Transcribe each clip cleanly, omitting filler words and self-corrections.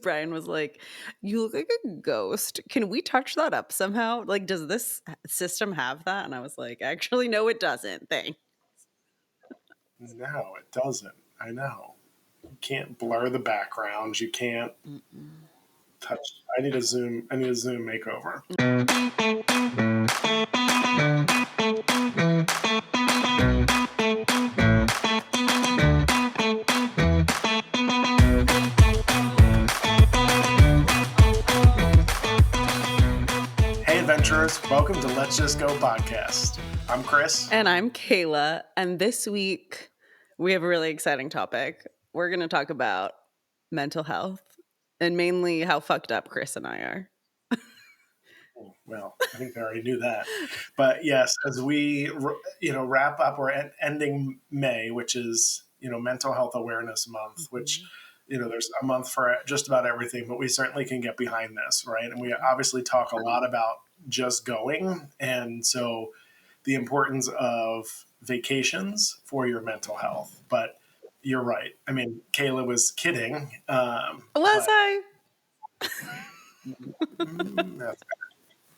Brian was like, "You look like a ghost. Can we touch that up somehow? Like, does this system have that?" And I was like, "Actually, no, it doesn't. Thanks." No, it doesn't. I know. You can't blur the backgrounds. You can't touch. I need a Zoom makeover. Hey, adventurers! Welcome to Let's Just Go podcast. I'm Chris. And I'm Kayla. And this week, we have a really exciting topic. We're going to talk about mental health and mainly how fucked up Chris and I are. Well, I think I already knew that. But yes, as we wrap up, we're ending May, which is Mental Health Awareness Month, which there's a month for just about everything, but we certainly can get behind this, right? And we obviously talk a lot about just going, and so the importance of vacations for your mental health. But you're right. I mean, Kayla was kidding. Was I? That's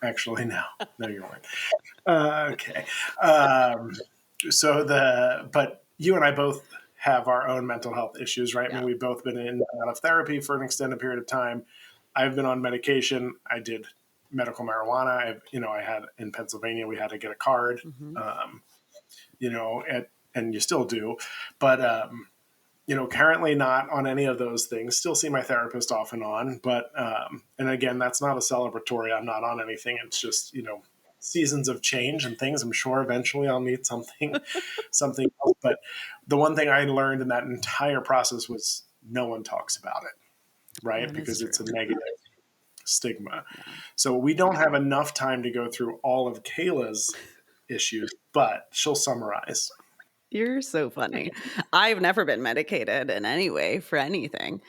actually no, you weren't. Okay. But you and I both have our own mental health issues, right? Yeah. I mean, we've both been in and out of therapy for an extended period of time. I've been on medication. I did medical marijuana. I had in Pennsylvania, we had to get a card, and you still do. But, currently not on any of those things. Still see my therapist off and on. But, and again, that's not a celebratory. I'm not on anything. It's just, seasons of change and things. I'm sure eventually I'll need something else. But the one thing I learned in that entire process was no one talks about it, right? Because it's a negative stigma. Yeah. So we don't have enough time to go through all of Kayla's issues, but she'll summarize. You're so funny. I've never been medicated in any way for anything.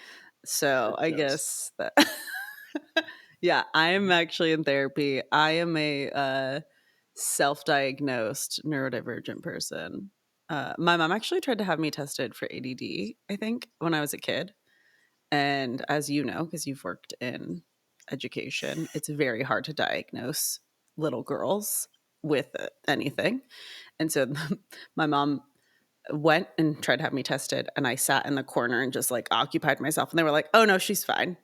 So I guess that yeah, I'm actually in therapy. I am a self-diagnosed neurodivergent person. My mom actually tried to have me tested for ADD, I think, when I was a kid. And as you know, because you've worked in education, it's very hard to diagnose little girls with anything. And so my mom went and tried to have me tested, and I sat in the corner and just like occupied myself. And they were like, "Oh no, she's fine.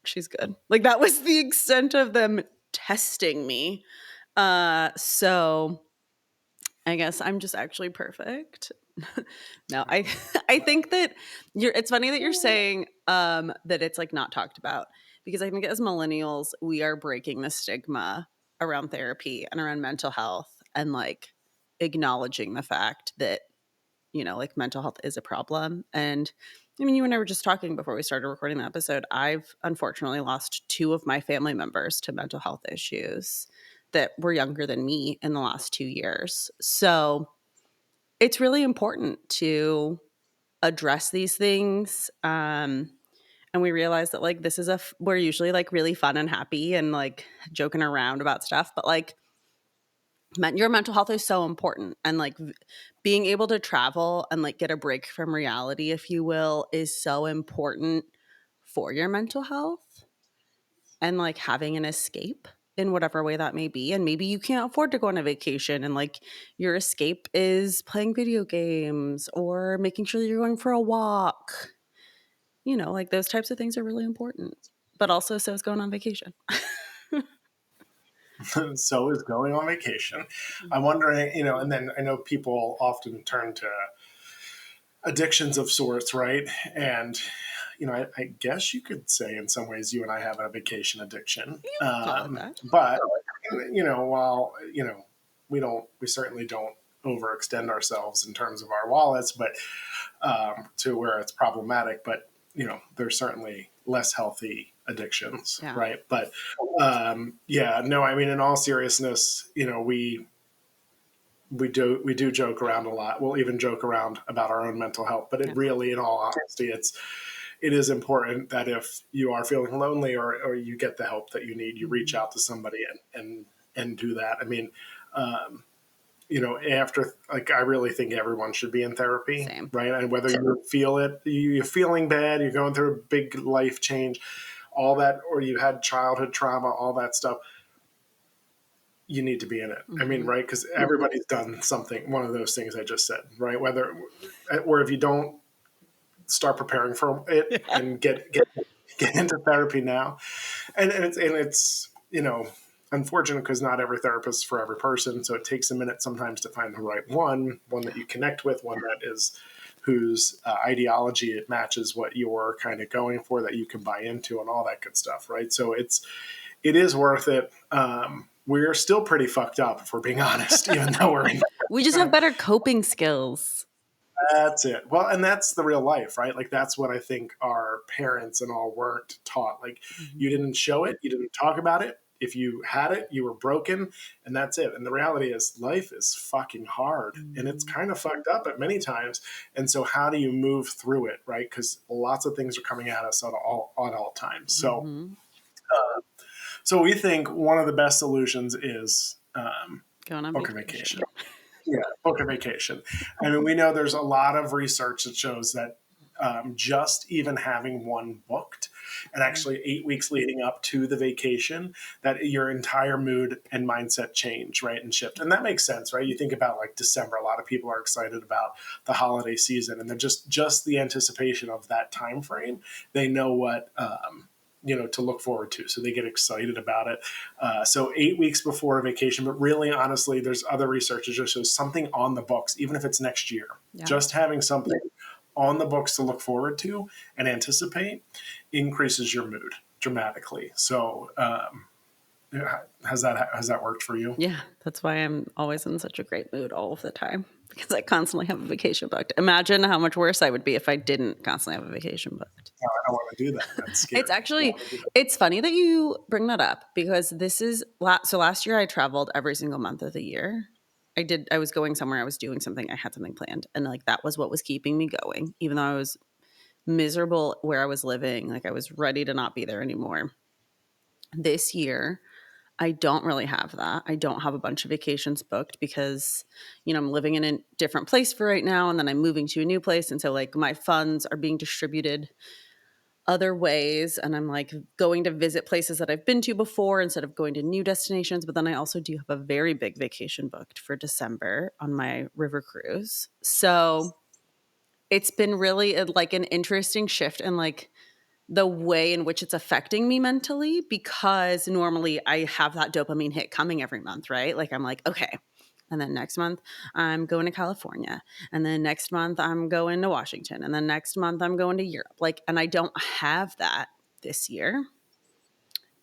She's good." Like that was the extent of them testing me. So I guess I'm just actually perfect. No, I think that it's funny that you're saying that it's like not talked about, because I think as millennials, we are breaking the stigma around therapy and around mental health, and like acknowledging the fact that, like mental health is a problem. And I mean, you and I were just talking before we started recording the episode. I've unfortunately lost 2 of my family members to mental health issues that were younger than me in the last 2 years. So it's really important to address these things. And we realize that like this is we're usually like really fun and happy and like joking around about stuff, but like your mental health is so important, and like being able to travel and like get a break from reality, if you will, is so important for your mental health, and like having an escape in whatever way that may be. And maybe you can't afford to go on a vacation, and like your escape is playing video games or making sure that you're going for a walk. Like those types of things are really important, but also so is going on vacation. So is going on vacation. I'm wondering, and then I know people often turn to addictions of sorts, right? And, I guess you could say in some ways you and I have a vacation addiction. But, while, we certainly don't overextend ourselves in terms of our wallets, but to where it's problematic. But, there's certainly less healthy addictions, right? But I mean, in all seriousness, we do joke around a lot. We'll even joke around about our own mental health, but it really, in all honesty, it is important that if you are feeling lonely or you get the help that you need, you reach out to somebody and do that. I mean, after, like, I really think everyone should be in therapy, Same. right? And whether you feel it, you're feeling bad, you're going through a big life change, all that, or you had childhood trauma, all that stuff, you need to be in it. I mean, right? Because everybody's done something, one of those things I just said, right? Or if you don't, start preparing for it Yeah. and get into therapy now. And it's unfortunate because not every therapist is for every person, so it takes a minute sometimes to find the right one that you connect with, one that is whose ideology it matches what you're kind of going for, that you can buy into, and all that good stuff, right? So it is worth it. We're still pretty fucked up, if we're being honest, even though we're in. We just have better coping skills. That's it. Well, and that's the real life, right? Like, that's what I think our parents and all weren't taught. Like, you didn't show it, you didn't talk about it. If you had it, you were broken, and that's it. And the reality is, life is fucking hard, and it's kind of fucked up at many times. And so, how do you move through it, right? Because lots of things are coming at us at all times. So we think one of the best solutions is Going on book a vacation. vacation. Yeah, book a vacation. I mean, we know there's a lot of research that shows that just even having one booked, and actually 8 weeks leading up to the vacation, that your entire mood and mindset change, right, and shift. And that makes sense, right? You think about, like, December, a lot of people are excited about the holiday season, and they're just the anticipation of that time frame. They know what to look forward to. So they get excited about it. So 8 weeks before a vacation, but really, honestly, there's other research that just shows something on the books, even if it's next year, just having something on the books to look forward to and anticipate increases your mood dramatically. So, has that worked for you? Yeah, that's why I'm always in such a great mood all of the time, because I constantly have a vacation booked. Imagine how much worse I would be if I didn't constantly have a vacation booked. No, I don't want to do that. That's scary. It's actually, it's funny that you bring that up, because this is so last year I traveled every single month of the year. I was going somewhere, I was doing something, I had something planned, and like that was what was keeping me going, even though I was miserable where I was living. Like, I was ready to not be there anymore. This year I don't really have that. I don't have a bunch of vacations booked because, I'm living in a different place for right now, and then I'm moving to a new place. And so, like, my funds are being distributed other ways. And I'm like going to visit places that I've been to before instead of going to new destinations. But then I also do have a very big vacation booked for December on my river cruise. So it's been really like an interesting shift in like the way in which it's affecting me mentally, because normally I have that dopamine hit coming every month, right? Like, I'm like, okay. And then next month I'm going to California. And then next month I'm going to Washington. And then next month I'm going to Europe. Like, and I don't have that this year.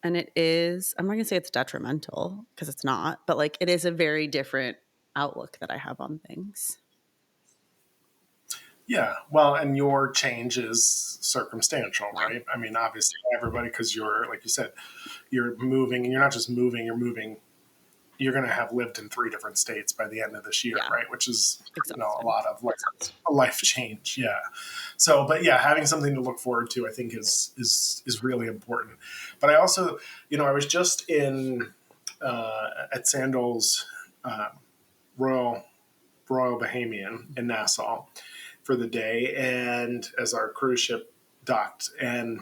And it is, I'm not going to say it's detrimental, because it's not, but like, it is a very different outlook that I have on things. Yeah, well, and your change is circumstantial, Yeah. right? I mean, obviously, everybody, because you're, like you said, you're moving, and you're not just moving, you're moving. You're going to have lived in 3 different states by the end of this year, Yeah. right? Which is, a Exhausting. lot of a life change. Yeah. So, but yeah, having something to look forward to, I think, is really important. But I also, I was just in at Sandals Royal Royal Bahamian in Nassau for the day, and as our cruise ship docked, and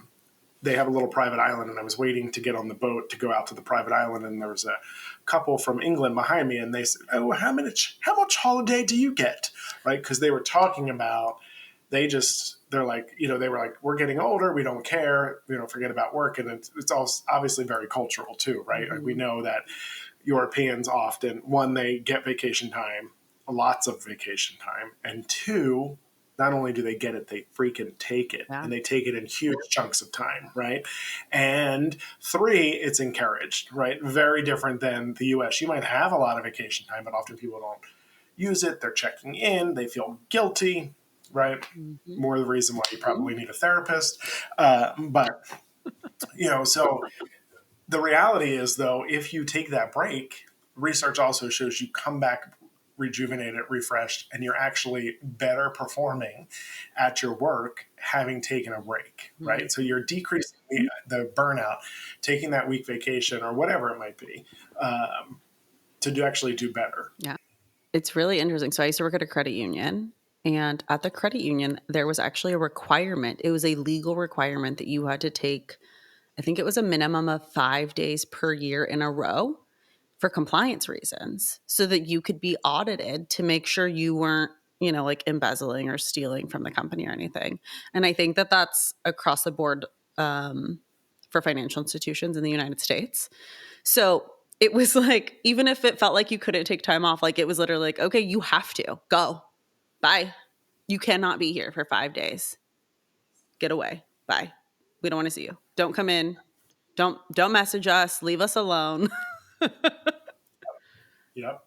they have a little private island, and I was waiting to get on the boat to go out to the private island, and there was a couple from England behind me, and they said, "Oh, how much holiday do you get?" Right? Because they were talking about, they're like, they were like, "We're getting older, we don't care, forget about work," and it's all obviously very cultural too, right? Like, we know that Europeans often, one, they get vacation time, lots of vacation time, and two, not only do they get it, they freaking take it, Yeah. and they take it in huge chunks of time, right? And three, it's encouraged, right? Very different than the US. You might have a lot of vacation time, but often people don't use it. They're checking in, they feel guilty, right? Mm-hmm. More the reason why you probably need a therapist. But, so the reality is, though, if you take that break, research also shows you come back rejuvenated, refreshed, and you're actually better performing at your work having taken a break, right? So you're decreasing the burnout, taking that week vacation or whatever it might be, to actually do better. Yeah. It's really interesting. So I used to work at a credit union, and at the credit union, there was actually a requirement. It was a legal requirement that you had to take, I think it was a minimum of 5 days per year in a row for compliance reasons so that you could be audited to make sure you weren't, like embezzling or stealing from the company or anything. And I think that that's across the board for financial institutions in the United States. So it was like, even if it felt like you couldn't take time off, like it was literally like, okay, you have to go. Bye. You cannot be here for 5 days. Get away. Bye. We don't want to see you. Don't come in. Don't message us. Leave us alone. Yep.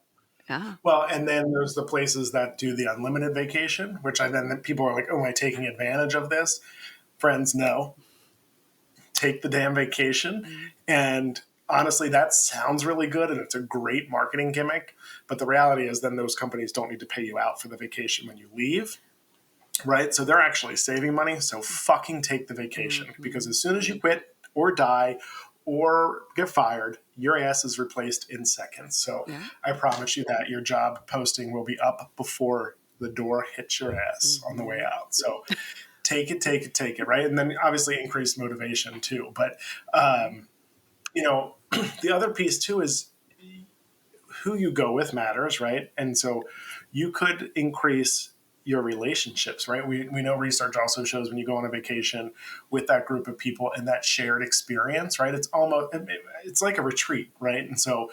Yeah. Well, and then there's the places that do the unlimited vacation, which I then people are like, oh, am I taking advantage of this? Friends, no. Take the damn vacation. And honestly, that sounds really good and it's a great marketing gimmick. But the reality is then those companies don't need to pay you out for the vacation when you leave. Right? So they're actually saving money. So fucking take the vacation because as soon as you quit or die or get fired, your ass is replaced in seconds. So Yeah. I promise you that your job posting will be up before the door hits your ass on the way out. So take it, take it, take it, right? And then obviously increase motivation too. But, the other piece too is who you go with matters, right? And so you could increase your relationships, right? We know research also shows when you go on a vacation with that group of people and that shared experience, right? It's like a retreat, right? And so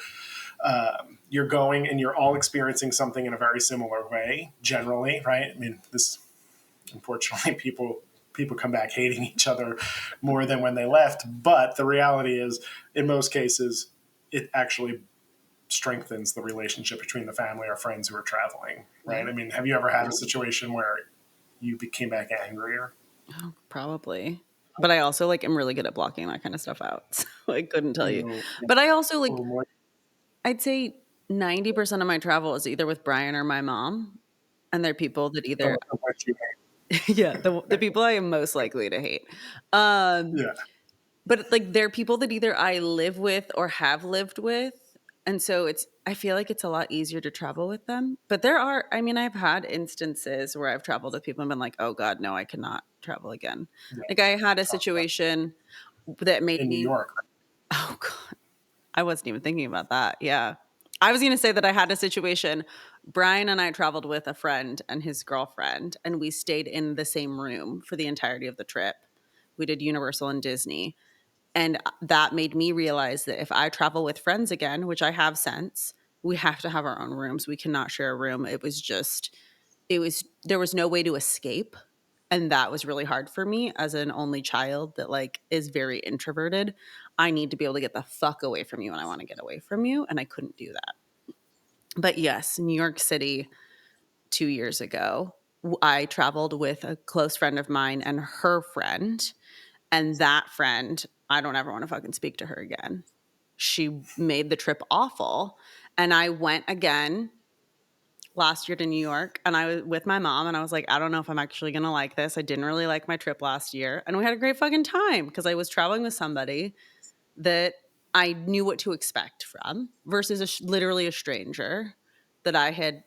you're going and you're all experiencing something in a very similar way, generally, right? I mean, this unfortunately people come back hating each other more than when they left, but the reality is, in most cases, it actually strengthens the relationship between the family or friends who are traveling, right? Yeah. I mean, have you ever had a situation where you came back angrier? Oh, probably. But I also like am really good at blocking that kind of stuff out. So I couldn't tell you. You, But I also like or I'd say 90% of my travel is either with Brian or my mom. And they're people that either what you yeah, the people I am most likely to hate. Um yeah, But, like, they're people that either I live with or have lived with, and so I feel like it's a lot easier to travel with them, but I've had instances where I've traveled with people and been like, "Oh god, no, I cannot travel again." yeah. Like, I had a Talk about situation that made in New me York. oh god, I wasn't even thinking about that, yeah. I was gonna say that I had a situation Brian and I traveled with a friend and his girlfriend, and we stayed in the same room for the entirety of the trip. We did Universal and Disney. And that made me realize that if I travel with friends again, which I have since, we have to have our own rooms. We cannot share a room. There was no way to escape. And that was really hard for me as an only child that like is very introverted. I need to be able to get the fuck away from you and I want to get away from you. And I couldn't do that. But yes, New York City 2 years ago, I traveled with a close friend of mine and her friend. And that friend, I don't ever want to fucking speak to her again. She made the trip awful. And I went again last year to New York and I was with my mom and I was like, I don't know if I'm actually going to like this. I didn't really like my trip last year. And we had a great fucking time because I was traveling with somebody that I knew what to expect from versus literally a stranger that I had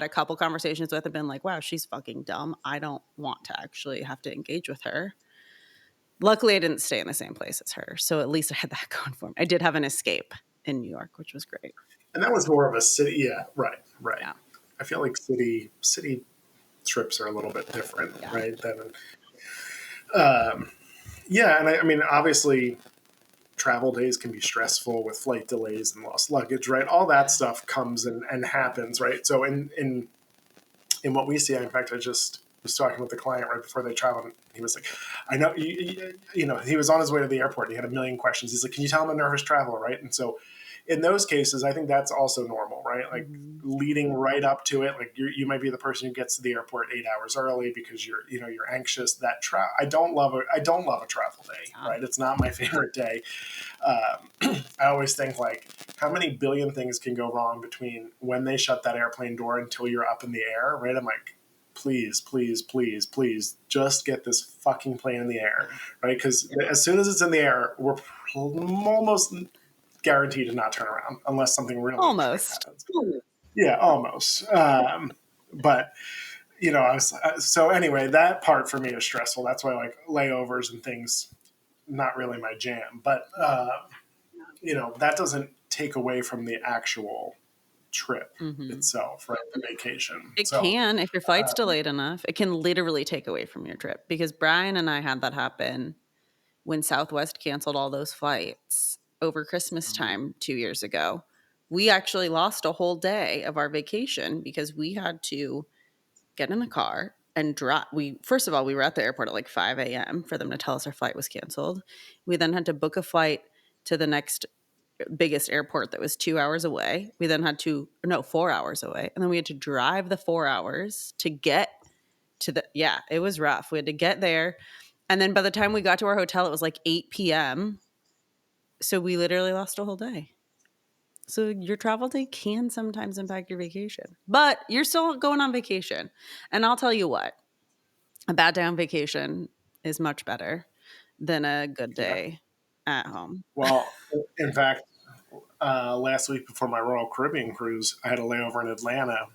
a couple conversations with and been like, wow, she's fucking dumb. I don't want to actually have to engage with her. Luckily, I didn't stay in the same place as her, so at least I had that going for me. I did have an escape in New York, which was great. And that was more of a city. Yeah, right, right. Yeah, I feel like city trips are a little bit different, yeah, right? Than yeah, and I mean, obviously, travel days can be stressful with flight delays and lost luggage, right? All that stuff comes and happens, right? So in what we see, in fact, I just was talking with the client right before they traveled. And he was like, I know, he was on his way to the airport. And he had a million questions. He's like, can you tell I'm a nervous traveler, right? And so in those cases, I think that's also normal, right? Like mhm, leading right up to it, like you might be the person who gets to the airport 8 hours early because you're anxious. I don't love a travel day, yeah, right? It's not my favorite day. I always think like how many billion things can go wrong between when they shut that airplane door until you're up in the air, right? I'm like, please, please, please, please, just get this fucking plane in the air, yeah. right? Because as soon as it's in the air, we're almost guaranteed to not turn around unless something really extreme Almost. happens. Yeah, almost. But I was so anyway. That part for me is stressful. That's why like layovers and things not really my jam. But that doesn't take away from the actual trip Mhm. itself, right? The vacation. It So can, if your flight's delayed enough, it can literally take away from your trip because Brian and I had that happen when Southwest canceled all those flights over Christmas time 2 years ago. We actually lost a whole day of our vacation because we had to get in a car and drive. We first of all, we were at the airport at like 5 a.m. for them to tell us our flight was canceled. We then had to book a flight to the next biggest airport that was 2 hours away. We then had to, no, 4 hours away. And then we had to drive the 4 hours to get to yeah, it was rough. We had to get there. And then by the time we got to our hotel, it was like 8 p.m. So we literally lost a whole day. So your travel day can sometimes impact your vacation, but you're still going on vacation. And I'll tell you what, a bad day on vacation is much better than a good yeah. day at home. Well, in fact, last week before my Royal Caribbean cruise, I had a layover in Atlanta,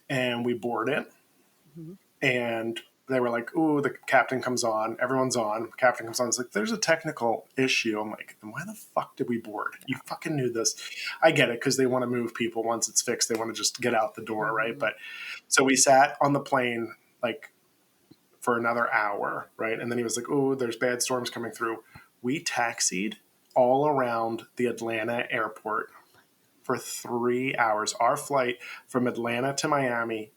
and we boarded, Mhm. and they were like, "Ooh, the captain comes on. Everyone's on. Captain comes on. It's like there's a technical issue." I'm like, "Then why the fuck did we board? You fucking knew this." I get it because they want to move people once it's fixed. They want to just get out the door, right? Mhm. But so we sat on the plane like for another hour, right? And then he was like, "Oh, there's bad storms coming through." We taxied all around the Atlanta airport for 3 hours. Our flight from Atlanta to Miami,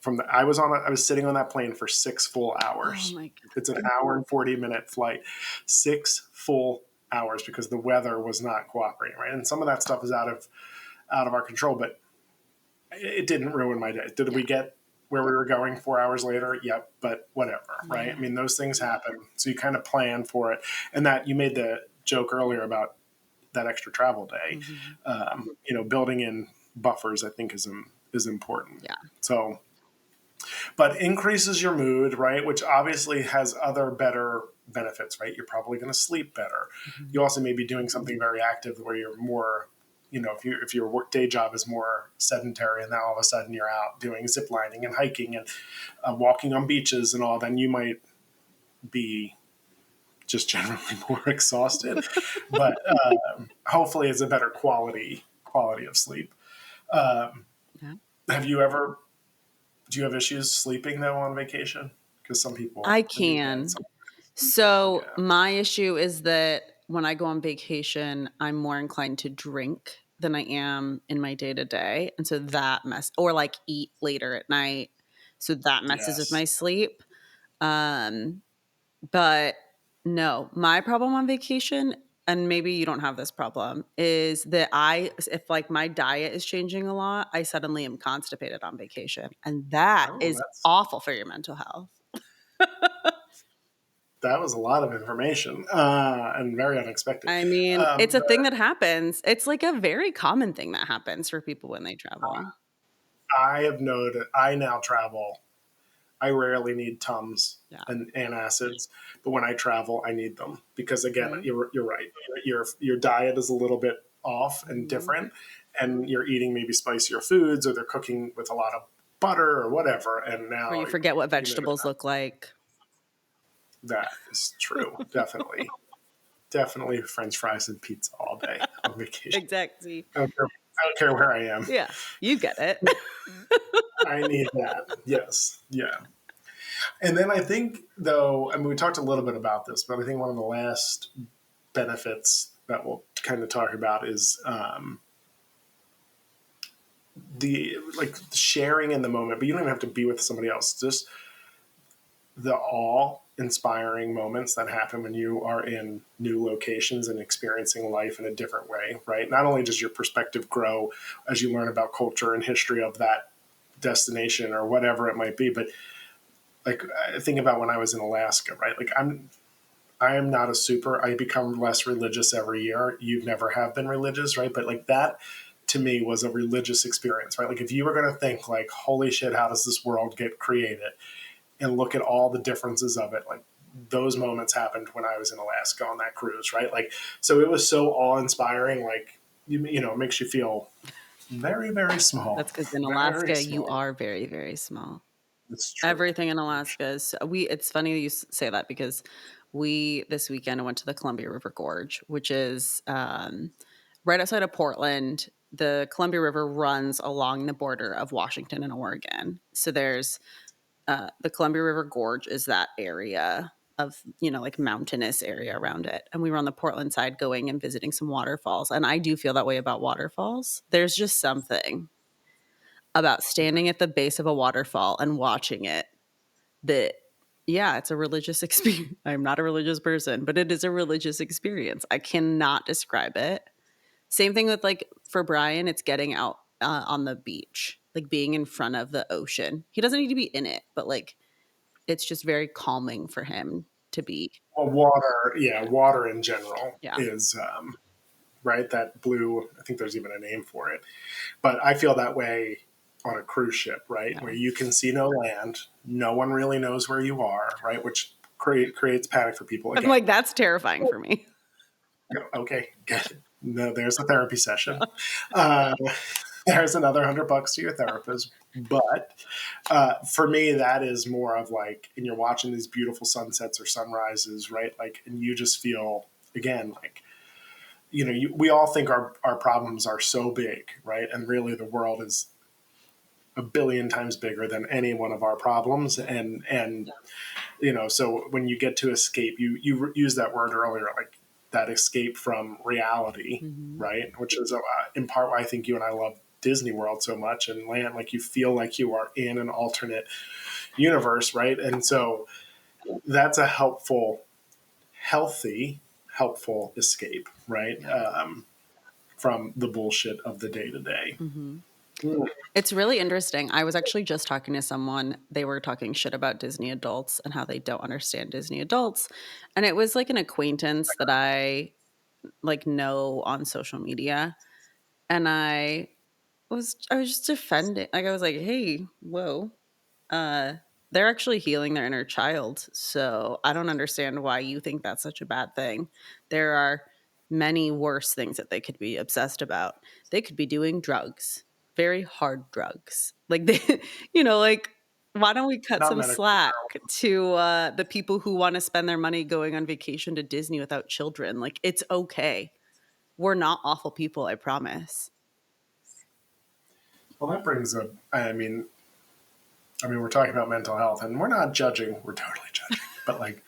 I was sitting on that plane for 6 full hours. Oh my It's an hour and 40-minute flight, 6 full hours because the weather was not cooperating, right? And some of that stuff is out of our control, but it didn't ruin my day. Did God. Yeah. we get where we were going 4 hours later? Yep, but whatever, right? I Yeah. mean, those things happen. So you kind of plan for it. And that you made the joke earlier about that extra travel day. Mhm. Building in buffers, I think, is important. Yeah. So, but increases your mood, right? Which obviously has other better benefits, right? You're probably going to sleep better. Mhm. You also may be doing something very active where you're more, if your work day job is more sedentary, and now all of a sudden you're out doing zip lining and hiking and walking on beaches and all, then you might be just generally more exhausted. But hopefully, it's a better quality of sleep. Um, Yeah. have you ever Do you have issues sleeping though on vacation? Because some people, I and you've had can. some. So Yeah. my issue is that when I go on vacation, I'm more inclined to drink than I am in my day to day. And so that or like eat later at night. So that messes with my Yes. sleep. Um, but no, my problem on vacation, and maybe you don't have this problem, is that if like my diet is changing a lot, I suddenly am constipated on vacation. And that Oh, is awful for your mental health. that was a lot of information and very unexpected. I mean, it's a The, thing that happens. It's like a very common thing that happens for people when they travel. I have noted. I now travel. I rarely need Tums Yeah. and antacids, but when I travel, I need them because again, Right? you're right. Your diet is a little bit off and Mhm. different, and you're eating maybe spicier foods, or they're cooking with a lot of butter or whatever. And Or now, you forget what vegetables look like. that is true. Definitely French fries and pizza all day on vacation. Exactly. I don't care where I am. Yeah, you get it. I need that. Yes. Yeah. And then I think, though, I mean, we talked a little bit about this, but I think one of the last benefits that we'll kind of talk about is the like sharing in the moment, but you don't even have to be with somebody else. Just the awe inspiring moments that happen when you are in new locations and experiencing life in a different way, right? Not only does your perspective grow as you learn about culture and history of that destination or whatever it might be, but like I think about when I was in Alaska, right? Like I am not a super. I become less religious every year. You've never have been religious, right? But like that to me was a religious experience, right? Like if you were going to think like, holy shit, how does this world get created? And look at all the differences of it, like those moments happened when I was in Alaska on that cruise, right? Like, so it was so awe inspiring. Like, it makes you feel Very, very small. That's because in Very Alaska, you small. are very, very small. It's true. Everything in Alaska is it's funny you say that because we this weekend went to the Columbia River Gorge, which is right outside of Portland. The Columbia River runs along the border of Washington and Oregon. So there's the Columbia River Gorge is that area of, like mountainous area around it. And we were on the Portland side going and visiting some waterfalls. And I do feel that way about waterfalls. There's just something about standing at the base of a waterfall and watching it that, yeah, it's a religious experience. I'm not a religious person, but it is a religious experience. I cannot describe it. Same thing with, like, for Brian, it's getting out on the beach, like being in front of the ocean. He doesn't need to be in it, but like it's just very calming for him to be. Well, water, yeah, water in general Yeah. is right. That blue. I think there's even a name for it. But I feel that way on a cruise ship, right, Yeah. where you can see no land, no one really knows where you are, right, which creates panic for people. I'm Again, like, that's terrifying for me. okay, good. No, there's a therapy session. Uh, there's another $100 to your therapist. But for me, that is more of like, and you're watching these beautiful sunsets or sunrises, right? Like, and you just feel, again, like, we all think our problems are so big, right? And really the world is a billion times bigger than any one of our problems. And so when you get to escape, you used that word earlier, like that escape from reality, Mm-hmm. right? Which is in part why I think you and I love Disney World so much, and land, like you feel like you are in an alternate universe, right? And so that's a healthy, helpful escape, right? Yeah. From the bullshit of the day to day. Mm-hmm. It's really interesting. I was actually just talking to someone. They were talking shit about Disney adults and how they don't understand Disney adults. And it was like an acquaintance that I like know on social media. And I was just defending. Like I was like, "Hey, whoa. Uh they're actually healing their inner child. So I don't understand why you think that's such a bad thing. There are many worse things that they could be obsessed about. They could be doing drugs, very hard drugs. Like they, like why don't we cut Not some medical slack marijuana. to the people who want to spend their money going on vacation to Disney without children? Like it's okay. We're not awful people, I promise. Well, that brings up. I mean, we're talking about mental health, and we're not judging. We're totally judging, but like,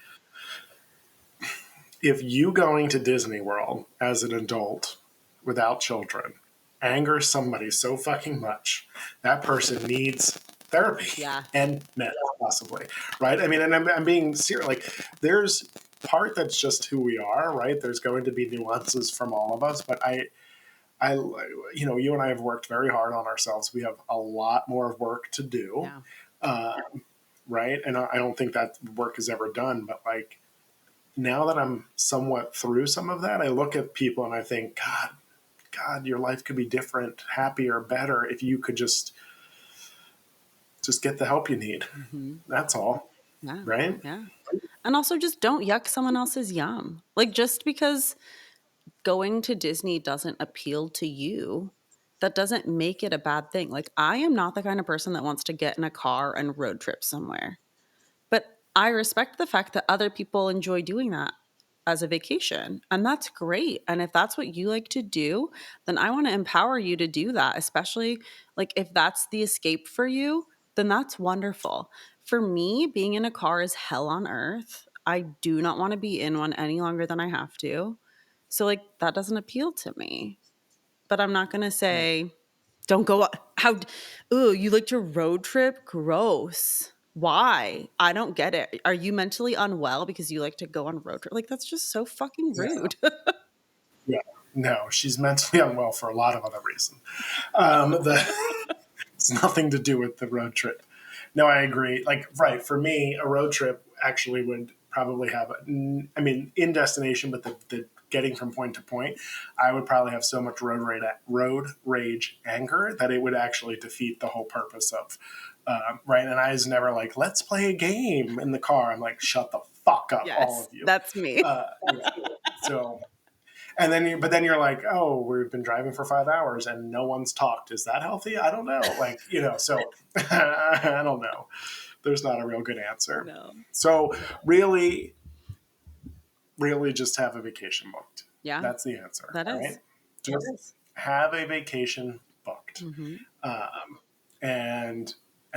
if you going to Disney World as an adult without children angers somebody so fucking much, that person needs therapy Yeah. and meds, possibly, right? I mean, and I'm being serious. Like, there's part that's just who we are, right? There's going to be nuances from all of us, but I, you and I have worked very hard on ourselves. We have a lot more work to do, Yeah. uh, right? And I don't think that work is ever done, but like, now that I'm somewhat through some of that, I look at people and I think, God, your life could be different, happier, better if you could just get the help you need. Mhm. That's all, Yeah. right? Yeah. And also just don't yuck someone else's yum. Like just because going to Disney doesn't appeal to you, that doesn't make it a bad thing. Like I am not the kind of person that wants to get in a car and road trip somewhere. But I respect the fact that other people enjoy doing that as a vacation. And that's great. And if that's what you like to do, then I want to empower you to do that, especially like if that's the escape for you, then that's wonderful. For me, being in a car is hell on earth. I do not want to be in one any longer than I have to. So, like, that doesn't appeal to me. But I'm not going to say, don't go. How, ooh, you like to road trip? Gross. Why? I don't get it. Are you mentally unwell because you like to go on road trip? Like, that's just so fucking Yeah. rude. Yeah. No, she's mentally unwell for a lot of other reasons. It's nothing to do with the road trip. No, I agree. Like, right, for me, a road trip actually would probably have, I mean, in destination, but the getting from point to point, I would probably have so much road rage anger that it would actually defeat the whole purpose of, right. And I was never like, let's play a game in the car. I'm like, shut the fuck up, all Yes, of you. that's me. Yeah. So And then but then you're like, oh, we've been driving for 5 hours and no one's talked. Is that healthy? I don't know. Like, so I don't know. There's not a real good answer. No. So really, really just have a vacation booked. Yeah, That's the answer. that All is. right. Just have a vacation booked. Mm-hmm. Um, and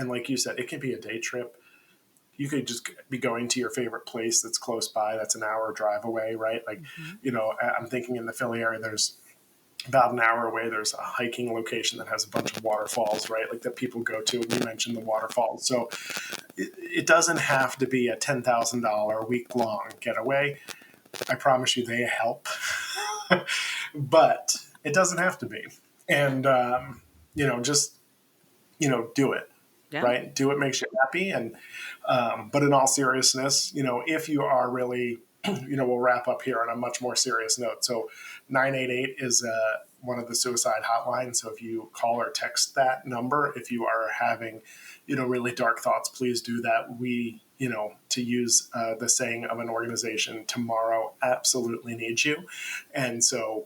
like you said, it can be a day trip. You could just be going to your favorite place that's close by. That's an hour drive away, right? Like, Mm-hmm. I'm thinking in the Philly area, there's about an hour away, there's a hiking location that has a bunch of waterfalls, right? Like that people go to. And you mentioned the waterfalls. So it doesn't have to be a $10,000 week long getaway. I promise you they help, but it doesn't have to be. And, just, do it, Yeah. right? Do what makes you happy. And, but in all seriousness, if you are really, we'll wrap up here on a much more serious note. So 988 is one of the suicide hotlines. So if you call or text that number, if you are having, really dark thoughts, please do that. We, to use the saying of an organization, tomorrow absolutely needs you. And so,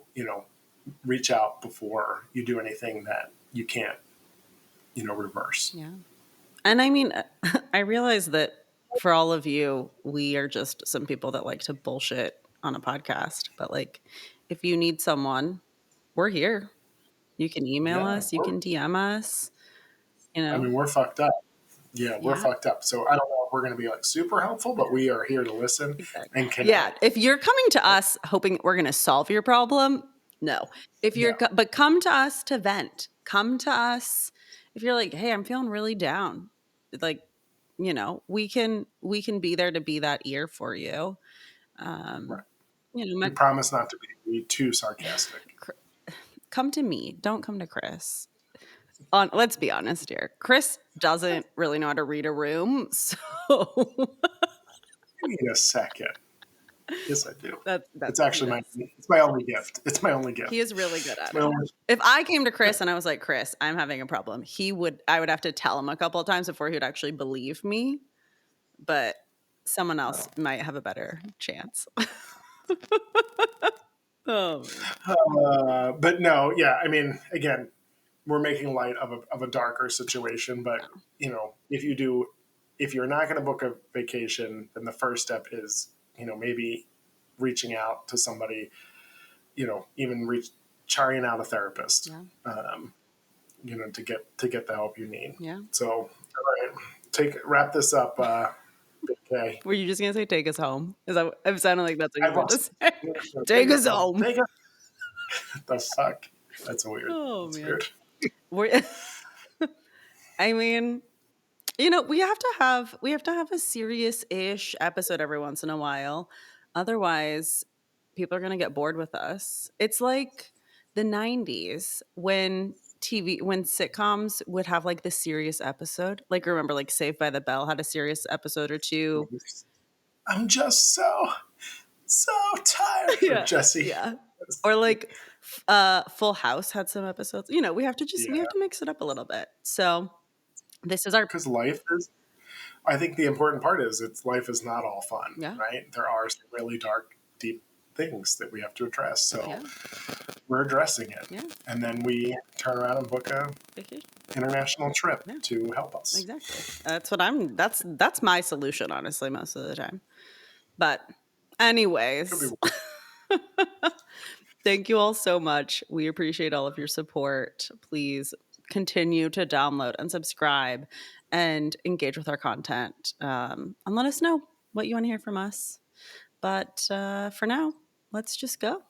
reach out before you do anything that you can't, reverse. Yeah. And I mean, I realize that for all of you, we are just some people that like to bullshit on a podcast. But like, if you need someone, we're here. You can email Yeah. us, you can DM us, you I know. mean, we're fucked up. Yeah, we're Yeah, fucked up. So I don't know if we're going to be like super helpful, but we are here to listen exactly. and Yeah. connect. If you're coming to us hoping we're going to solve your problem, no. If No, you're, but come to us to vent. Come to us if you're like, hey, I'm feeling really down. Like, we can be there to be that ear for you. right. Um, We promise not to be too sarcastic. come to me. Don't come to Chris. Let's be honest here. Chris doesn't really know how to read a room, so Give me a second. Yes, I do. that's It's what he actually does. it's my only gift. It's my only He gift. is really good It's at my it. only. If I came to Chris and I was like, Chris, I'm having a problem, I would have to tell him a couple of times before he would actually believe me. But someone else Oh. might have a better chance. Oh man. But no, yeah. I mean, again, we're making light of a darker situation. But if you're not going to book a vacation, then the first step is maybe reaching out to somebody. Even charting out a therapist. Yeah. To get the help you need. Yeah. So, all right, wrap this up. Okay, Were you just gonna say take us home? Is that it sounded like that's what you I've were about to lost. say. Take Take us us home. home. Take us the fuck. That's weird. Oh That's man. weird. We're I mean, we have to have a serious-ish episode every once in a while. Otherwise, people are going to get bored with us. It's like the 90s when sitcoms would have like the serious episode. Like remember like Saved by the Bell had a serious episode or two. I'm just so tired, Yeah. Jesse. Yeah. Or like Full House had some episodes. We have Yeah, to mix it up a little bit. So, this is our because life is. I think the important part is life is not all fun, yeah. right? There are some really dark, deep things that we have to address. So Yeah. we're addressing it, Yeah. and then we turn around and book a Vacation. international trip Yeah. to help us. Exactly. That's my solution honestly most of the time. But Could be anyways, thank you all so much. We appreciate all of your support. Please continue to download and subscribe and engage with our content. And let us know what you want to hear from us. But for now, let's just go.